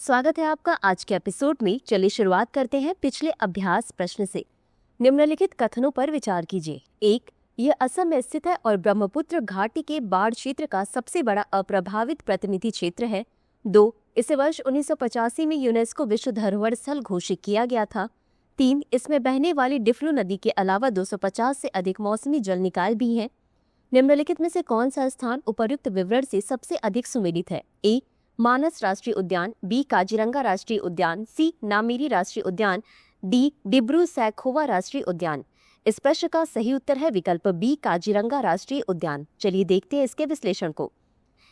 स्वागत है आपका आज के एपिसोड में। चलिए शुरुआत करते हैं पिछले अभ्यास प्रश्न से। निम्नलिखित कथनों पर विचार कीजिए। 1. यह असम में स्थित है और ब्रह्मपुत्र घाटी के बाढ़ क्षेत्र का सबसे बड़ा अप्रभावित प्रतिनिधि क्षेत्र है। 2. इसे वर्ष 1985 में यूनेस्को विश्व धरोहर स्थल घोषित किया गया था। 3. इसमें बहने वाली डिफ्लू नदी के अलावा 250 से अधिक मौसमी जल निकाय भी हैं। निम्नलिखित में से कौन सा स्थान उपर्युक्त विवरण से सबसे अधिक सुमेलित है? ए. मानस राष्ट्रीय उद्यान, बी. काजीरंगा राष्ट्रीय उद्यान, सी. नामेरी राष्ट्रीय उद्यान, डी. डिब्रू सैखोवा राष्ट्रीय उद्यान। इस प्रश्न का सही उत्तर है विकल्प बी. काजीरंगा राष्ट्रीय उद्यान। चलिए देखते हैं इसके विश्लेषण को।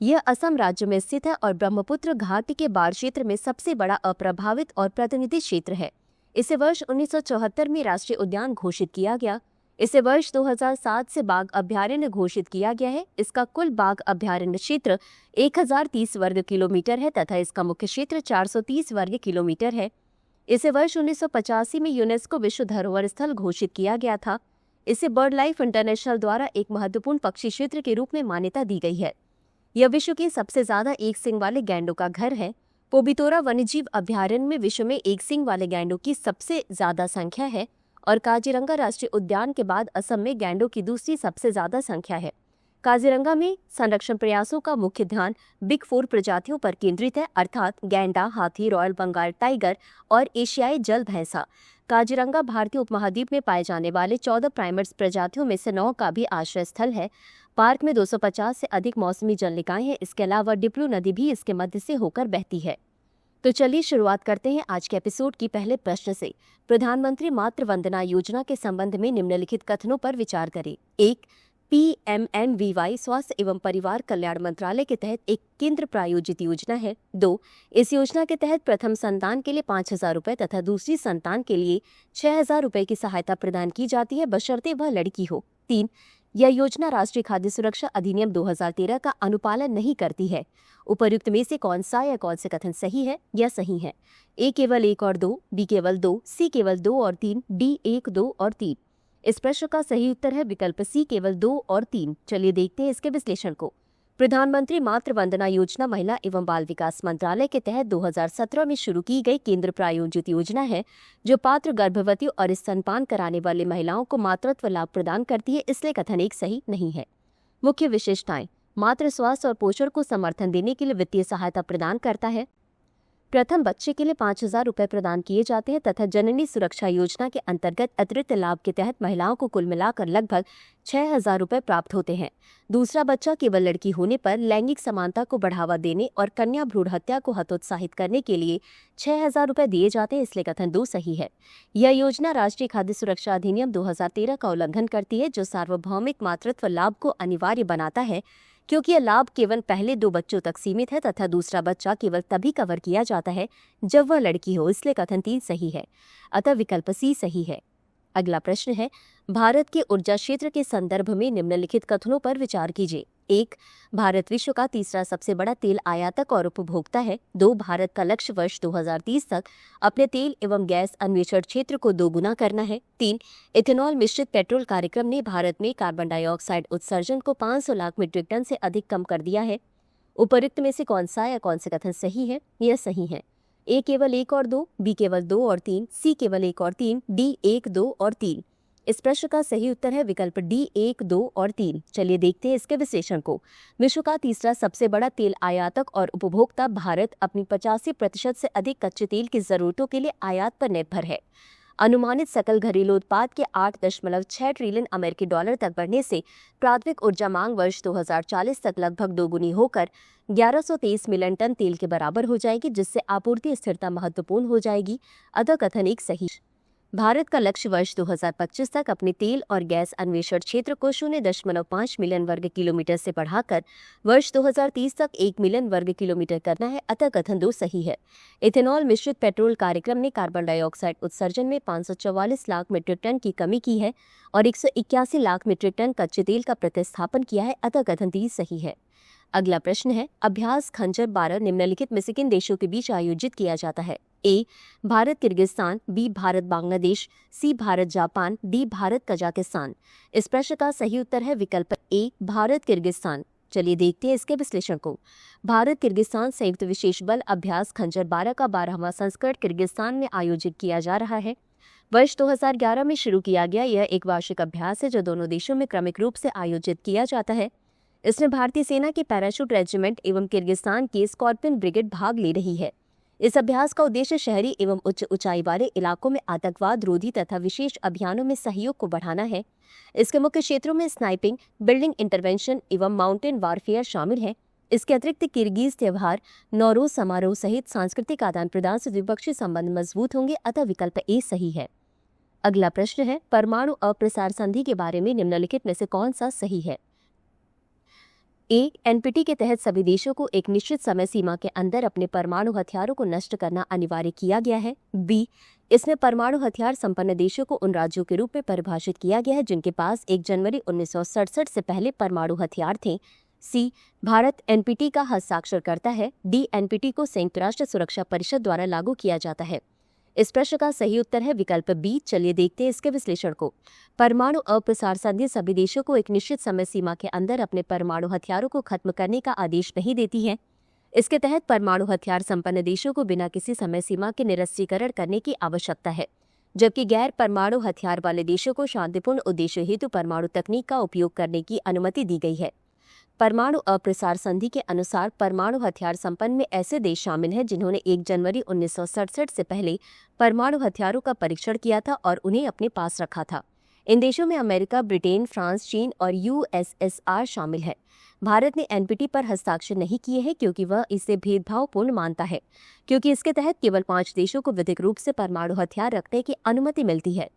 यह असम राज्य में स्थित है और ब्रह्मपुत्र घाटी के बाढ़ क्षेत्र में सबसे बड़ा अप्रभावित और प्रतिनिधि क्षेत्र है। इसे वर्ष 1974 में राष्ट्रीय उद्यान घोषित किया गया। इसे वर्ष 2007 से बाघ अभ्यारण्य घोषित किया गया है। इसका कुल बाघ अभ्यारण्य क्षेत्र 1030 वर्ग किलोमीटर है तथा इसका मुख्य क्षेत्र 430 वर्ग किलोमीटर है। इसे वर्ष 1985 में यूनेस्को विश्व धरोहर स्थल घोषित किया गया था। इसे बर्ड लाइफ इंटरनेशनल द्वारा एक महत्वपूर्ण पक्षी क्षेत्र के रूप में मान्यता दी गई है। यह विश्व के सबसे ज्यादा एक सींग वाले गैंडों का घर है। पोबितोरा वन्यजीव अभ्यारण्य में विश्व में एक सींग वाले गैंडों की सबसे ज्यादा संख्या है और काजीरंगा राष्ट्रीय उद्यान के बाद असम में गैंडों की दूसरी सबसे ज्यादा संख्या है। काजीरंगा में संरक्षण प्रयासों का मुख्य ध्यान बिग 4 प्रजातियों पर केंद्रित है, अर्थात गैंडा, हाथी, रॉयल बंगाल टाइगर और एशियाई जल भैंसा। काजीरंगा भारतीय उपमहाद्वीप में पाए जाने वाले 14 प्राइमेट्स प्रजातियों में से 9 का भी आश्रय स्थल है। पार्क में 250 से अधिक मौसमी जल निकाय हैं। इसके अलावा डिप्लू नदी भी इसके मध्य से होकर बहती है। तो चलिए शुरुआत करते हैं आज के एपिसोड की पहले प्रश्न से। प्रधानमंत्री मातृ वंदना योजना के संबंध में निम्नलिखित कथनों पर विचार करें। 1. PMNVY स्वास्थ्य एवं परिवार कल्याण मंत्रालय के तहत एक केंद्र प्रायोजित योजना है। 2. इस योजना के तहत प्रथम संतान के लिए 5,000 रुपए तथा दूसरी संतान के लिए 6,000 रुपए की सहायता प्रदान की जाती है, बशर्ते वह लड़की हो। 3. यह योजना राष्ट्रीय खाद्य सुरक्षा अधिनियम 2013 का अनुपालन नहीं करती है। उपर्युक्त में से कौन सा या कौन से कथन सही है या सही है? ए केवल 1 और 2, बी केवल 2, सी केवल 2 और 3, डी 1, 2 और 3। इस प्रश्न का सही उत्तर है विकल्प सी केवल 2 और 3। चलिए देखते हैं इसके विश्लेषण को। प्रधानमंत्री मातृ वंदना योजना महिला एवं बाल विकास मंत्रालय के तहत 2017 में शुरू की गई केंद्र प्रायोजित योजना है जो पात्र गर्भवती और स्तनपान कराने वाली महिलाओं को मातृत्व लाभ प्रदान करती है, इसलिए कथन एक सही नहीं है। मुख्य विशेषताएं: मातृ स्वास्थ्य और पोषण को समर्थन देने के लिए वित्तीय सहायता प्रदान करता है। प्रथम बच्चे के लिए 5,000 रुपए प्रदान किए जाते हैं तथा जननी सुरक्षा योजना के अंतर्गत अतिरिक्त लाभ के तहत महिलाओं को कुल मिलाकर लगभग 6,000 रुपए प्राप्त होते हैं। दूसरा बच्चा केवल लड़की होने पर लैंगिक समानता को बढ़ावा देने और कन्या भ्रूण हत्या को हतोत्साहित करने के लिए 6,000 रुपए दिए जाते हैं, इसलिए कथन 2 सही है। यह योजना राष्ट्रीय खाद्य सुरक्षा अधिनियम 2013 का उल्लंघन करती है जो सार्वभौमिक मातृत्व लाभ को अनिवार्य बनाता है, क्योंकि यह लाभ केवल पहले 2 बच्चों तक सीमित है तथा दूसरा बच्चा केवल तभी कवर किया जाता है जब वह लड़की हो, इसलिए कथन 3 सही है। अतः विकल्प सी सही है। अगला प्रश्न है, भारत के ऊर्जा क्षेत्र के संदर्भ में निम्नलिखित कथनों पर विचार कीजिए। 1. भारत विश्व का तीसरा सबसे बड़ा तेल आयातक और उपभोक्ता है। 2. भारत का लक्ष्य वर्ष 2030 तक अपने तेल एवं गैस अन्वेषण क्षेत्र को दोगुना करना है। 3. इथेनॉल मिश्रित पेट्रोल कार्यक्रम ने भारत में कार्बन डाइऑक्साइड उत्सर्जन को 500 लाख मीट्रिक टन से अधिक कम कर दिया है। उपर्युक्त में से कौन सा या कौन से कथन सही है? यह सही है। ए केवल 1 और 2, बी केवल 2 और 3, सी केवल 1 और 3, डी 1, 2 और 3। इस प्रश्न का सही उत्तर है विकल्प डी 1, 2 और 3। चलिए देखते हैं इसके विश्लेषण को। विश्व का तीसरा सबसे बड़ा तेल आयातक और उपभोक्ता भारत अपनी 85% से अधिक कच्चे तेल की जरूरतों के लिए आयात पर निर्भर है। अनुमानित सकल घरेलू उत्पाद के 8.6 ट्रिलियन अमेरिकी डॉलर तक बढ़ने से प्राथमिक ऊर्जा मांग वर्ष 2040 तक लगभग दोगुनी होकर 1123 मिलियन टन तेल के बराबर हो जाएगी, जिससे आपूर्ति स्थिरता महत्वपूर्ण हो जाएगी। अतः कथन एक सही। भारत का लक्ष्य वर्ष 2025 तक अपने तेल और गैस अन्वेषण क्षेत्र को 0.5 मिलियन वर्ग किलोमीटर से बढ़ाकर वर्ष 2030 तक 1 मिलियन वर्ग किलोमीटर करना है। अतः कथन 2 सही है। इथेनॉल मिश्रित पेट्रोल कार्यक्रम ने कार्बन डाइऑक्साइड उत्सर्जन में 544 लाख मीट्रिक टन की कमी की है और 181 लाख मीट्रिक टन कच्चे तेल का प्रतिस्थापन किया है। अतः कथन 3 सही है। अगला प्रश्न है, अभ्यास खंजर 12 निम्नलिखित में से किन देशों के बीच आयोजित किया जाता है? A. Bharat Kyrgyzstan, B. Bharat Bangladesh, C. Bharat Japan, D. Bharat Kazakhstan. इस प्रश्न का सही उत्तर है विकल्प ए. भारत किर्गिस्तान। चलिए देखते हैं इसके विश्लेषण को। भारत किर्गिस्तान संयुक्त विशेष बल अभ्यास खंजर 12 का 12वां संस्करण किर्गिस्तान में आयोजित किया जा रहा है। वर्ष 2011 में शुरू किया गया यह एक वार्षिक अभ्यास है जो दोनों देशों में क्रमिक रूप से आयोजित किया जाता है। इसमें भारतीय सेना के पैराशूट रेजिमेंट एवं किर्गिस्तान की स्कॉर्पियन ब्रिगेड भाग ले रही है। इस अभ्यास का उद्देश्य शहरी एवं उच्च ऊंचाई वाले इलाकों में आतंकवाद रोधी तथा विशेष अभियानों में सहयोग को बढ़ाना है। इसके मुख्य क्षेत्रों में स्नाइपिंग, बिल्डिंग इंटरवेंशन एवं माउंटेन वारफेयर शामिल है। इसके अतिरिक्त किर्गिज त्योहार, नौरोज समारोह सहित सांस्कृतिक आदान प्रदान से द्विपक्षीय संबंध मजबूत होंगे, अतः विकल्प ए सही है। अगला प्रश्न है, परमाणु अप्रसार संधि के बारे में निम्नलिखित में से कौन सा सही है? ए, एनपीटी के तहत सभी देशों को एक निश्चित समय सीमा के अंदर अपने परमाणु हथियारों को नष्ट करना अनिवार्य किया गया है। बी, इसमें परमाणु हथियार संपन्न देशों को उन राज्यों के रूप में परिभाषित किया गया है जिनके पास 1 जनवरी 1967 से पहले परमाणु हथियार थे। सी, भारत एनपीटी का हस्ताक्षर करता है। डी, एनपीटी को संयुक्त राष्ट्र सुरक्षा परिषद द्वारा लागू किया जाता है। इस प्रश्न का सही उत्तर है विकल्प बी। चलिए देखते हैं इसके विश्लेषण को। परमाणु अप्रसार संधि सभी देशों को एक निश्चित समय सीमा के अंदर अपने परमाणु हथियारों को खत्म करने का आदेश नहीं देती है। इसके तहत परमाणु हथियार संपन्न देशों को बिना किसी समय सीमा के निरस्त्रीकरण करने की आवश्यकता है, जबकि गैर परमाणु हथियार वाले देशों को शांतिपूर्ण उद्देश्य हेतु परमाणु तकनीक का उपयोग करने की अनुमति दी गई है। परमाणु अप्रसार संधि के अनुसार परमाणु हथियार संपन्न में ऐसे देश शामिल हैं जिन्होंने 1 जनवरी 1967 से पहले परमाणु हथियारों का परीक्षण किया था और उन्हें अपने पास रखा था। इन देशों में अमेरिका, ब्रिटेन, फ्रांस, चीन और यूएसएसआर शामिल है। भारत ने एनपीटी पर हस्ताक्षर नहीं किए हैं क्योंकि वह इसे भेदभावपूर्ण मानता है, क्योंकि इसके तहत केवल 5 देशों को विधिक रूप से परमाणु हथियार रखने की अनुमति मिलती है।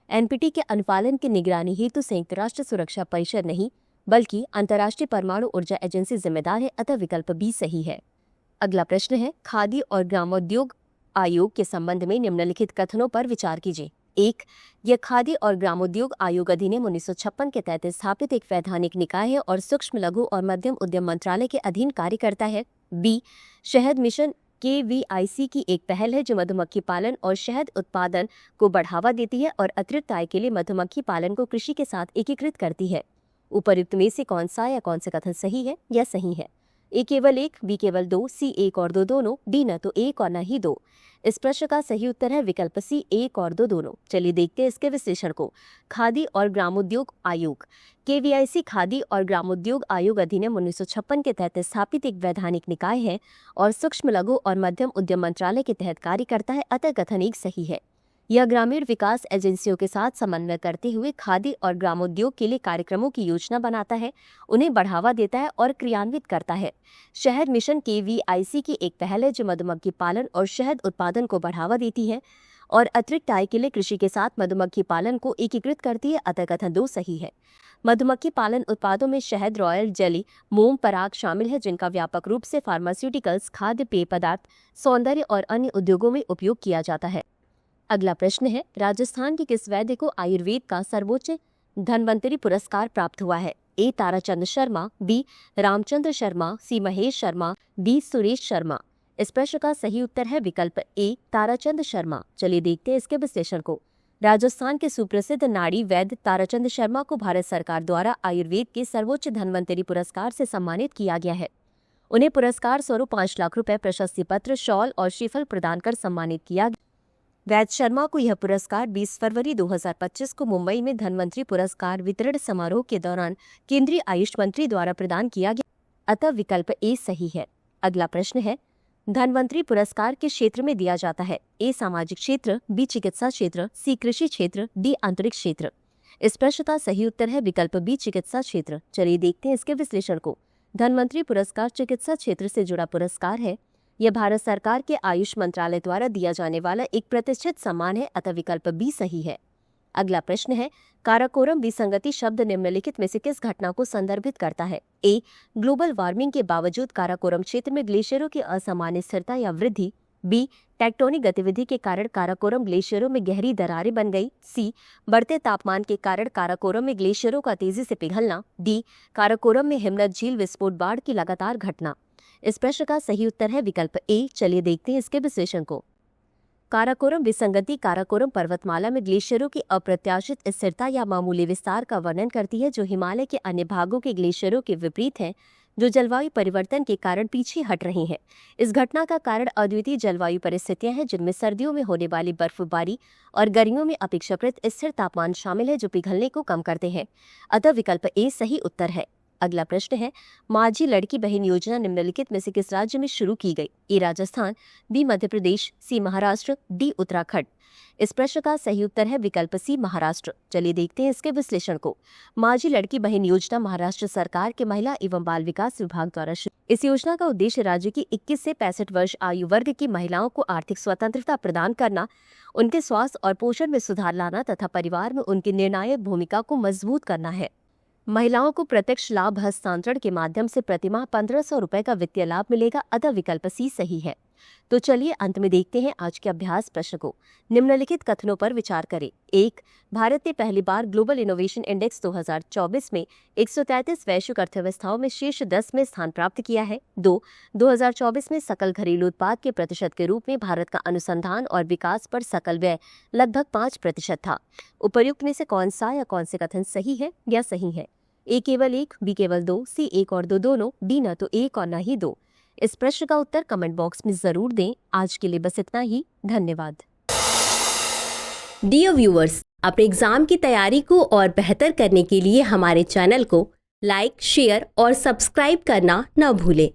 एनपीटी के अनुपालन की निगरानी हेतु संयुक्त राष्ट्र सुरक्षा परिषद नहीं बल्कि अंतर्राष्ट्रीय परमाणु ऊर्जा एजेंसी जिम्मेदार है, अतः विकल्प बी सही है। अगला प्रश्न है, खादी और ग्रामोद्योग आयोग के संबंध में निम्नलिखित कथनों पर विचार कीजिए। 1, यह खादी और ग्रामोद्योग आयोग अधिनियम 1956 के तहत स्थापित एक वैधानिक निकाय है और सूक्ष्म, लघु और मध्यम उद्यम मंत्रालय के अधीन कार्य करता है। बी, शहद मिशन KVIC की एक पहल है जो मधुमक्खी पालन और शहद उत्पादन को बढ़ावा देती है और अतिरिक्त आय के लिए मधुमक्खी पालन को कृषि के साथ एकीकृत करती है। उपर्युक्त में से कौन सा या कौन से कथन सही है या सही है? ए केवल 1, बी केवल 2, सी 1 और 2 दोनों, डी न तो 1 और न ही 2। इस प्रश्न का सही उत्तर है विकल्प सी, 1 और 2 दोनों। चलिए देखते हैं इसके विश्लेषण को। खादी और ग्रामोद्योग आयोग KVIC खादी और ग्रामोद्योग आयोग अधिनियम 1956 के तहत स्थापित एक वैधानिक निकाय है और सूक्ष्म, लघु और मध्यम उद्यम मंत्रालय के तहत कार्य करता है, अतः कथन 1 सही है। यह ग्रामीण विकास एजेंसियों के साथ समन्वय करते हुए खादी और ग्रामोद्योग के लिए कार्यक्रमों की योजना बनाता है, उन्हें बढ़ावा देता है और क्रियान्वित करता है। शहद मिशन KVIC की एक पहल है जो मधुमक्खी पालन और शहद उत्पादन को बढ़ावा देती है और अतिरिक्त आय के लिए कृषि के साथ मधुमक्खी पालन को एकीकृत करती है, अतः कथन 2 सही है। मधुमक्खी पालन उत्पादों में शहद, रॉयल जेली, मोम, पराग शामिल है जिनका व्यापक रूप से फार्मास्यूटिकल्स, खाद्य पेय पदार्थ, सौंदर्य और अन्य उद्योगों में उपयोग किया जाता है। अगला प्रश्न है, राजस्थान के किस वैद्य को आयुर्वेद का सर्वोच्च धन्वंतरी पुरस्कार प्राप्त हुआ है? ए, ताराचंद शर्मा, बी, रामचंद्र शर्मा, सी, महेश शर्मा, डी, सुरेश शर्मा। इस प्रश्न का सही उत्तर है विकल्प ए, ताराचंद शर्मा। चलिए देखते हैं इसके विश्लेषण को। राजस्थान के सुप्रसिद्ध नाड़ी वैद्य ताराचंद शर्मा को भारत सरकार द्वारा आयुर्वेद के सर्वोच्च धन्वंतरी पुरस्कार से सम्मानित किया गया है। उन्हें पुरस्कार स्वरूप 5 लाख रुपए, प्रशस्ति पत्र, शॉल और श्रीफल प्रदान कर सम्मानित किया गया। वैद्य शर्मा को यह पुरस्कार 20 फरवरी 2025 को मुंबई में धन्वंतरी पुरस्कार वितरण समारोह के दौरान केंद्रीय आयुष मंत्री द्वारा प्रदान किया गया, अतः विकल्प ए सही है। अगला प्रश्न है, धन्वंतरी पुरस्कार किस क्षेत्र में दिया जाता है? ए, सामाजिक क्षेत्र, बी, चिकित्सा क्षेत्र, सी, कृषि क्षेत्र, डी, अंतरिक्ष क्षेत्र। इस प्रश्न का सही उत्तर है विकल्प बी, चिकित्सा क्षेत्र। चलिए देखते हैं इसके विश्लेषण को। धन्वंतरी पुरस्कार चिकित्सा क्षेत्र से जुड़ा पुरस्कार है। यह भारत सरकार के आयुष मंत्रालय द्वारा दिया जाने वाला एक प्रतिष्ठित सम्मान है, अतः विकल्प बी सही है। अगला प्रश्न है, काराकोरम विसंगति शब्द निम्नलिखित में से किस घटना को संदर्भित करता है? ए, ग्लोबल वार्मिंग के बावजूद काराकोरम क्षेत्र में ग्लेशियरों की असामान्य स्थिरता या वृद्धि। बी, टेक्टोनिक गतिविधि के कारण काराकोरम ग्लेशियरों में गहरी दरारें बन गई। सी, बढ़ते तापमान के कारण काराकोरम में ग्लेशियरों का तेजी से पिघलना। डी, काराकोरम में हिमनद झील विस्फोट बाढ़ की लगातार घटना। इस प्रश्न का सही उत्तर है विकल्प ए। चलिए देखते हैं इसके विश्लेषण को। काराकोरम विसंगति काराकोरम पर्वतमाला में ग्लेशियरों की अप्रत्याशित स्थिरता या मामूली विस्तार का वर्णन करती है, जो हिमालय के अन्य भागों के ग्लेशियरों के विपरीत है। जो जलवायु परिवर्तन के कारण पीछे हट रही हैं। इस घटना का कारण अद्वितीय जलवायु परिस्थितियां हैं, जिनमें सर्दियों में होने वाली बर्फबारी और गर्मियों में अपेक्षाकृत स्थिर तापमान शामिल है, जो पिघलने को कम करते हैं। अतः विकल्प ए सही उत्तर है। अगला प्रश्न है, माझी लड़की बहन योजना निम्नलिखित में से किस राज्य में शुरू की गई? ए राजस्थान, बी मध्य प्रदेश, सी महाराष्ट्र, डी उत्तराखंड। इस प्रश्न का सही उत्तर है विकल्प सी महाराष्ट्र। चलिए देखते हैं इसके विश्लेषण को। माझी लड़की बहन योजना महाराष्ट्र सरकार के महिला एवं बाल विकास विभाग द्वारा शुरू। इस योजना का उद्देश्य राज्य की 21 से 65 वर्ष आयु वर्ग की महिलाओं को आर्थिक स्वतंत्रता प्रदान करना, उनके स्वास्थ्य और पोषण में सुधार लाना तथा परिवार में उनकी निर्णायक भूमिका को मजबूत करना है। महिलाओं को प्रत्यक्ष लाभ हस्तांतरण के माध्यम से प्रतिमाह 1500 रुपए का वित्तीय लाभ मिलेगा। अतः विकल्प सी सही है। तो चलिए अंत में देखते हैं आज के अभ्यास प्रश्न को। निम्नलिखित कथनों पर विचार करें। 1. भारत ने पहली बार ग्लोबल इनोवेशन इंडेक्स 2024 में 133 वैश्विक अर्थव्यवस्थाओं में शीर्ष 10 में स्थान प्राप्त किया है। 2. 2024 में सकल घरेलू उत्पाद के प्रतिशत के रूप में भारत का अनुसंधान और विकास पर सकल व्यय लगभग 5% था। उपर्युक्त में से कौन सा या कौन से कथन सही है या सही है? ए केवल 1, बी केवल 2, सी 1 और 2 दोनों, डी न तो 1 और न ही 2। इस प्रश्न का उत्तर कमेंट बॉक्स में जरूर दें। आज के लिए बस इतना ही। धन्यवाद। डियर व्यूअर्स, अपने एग्जाम की तैयारी को और बेहतर करने के लिए हमारे चैनल को लाइक, शेयर और सब्सक्राइब करना न भूलें।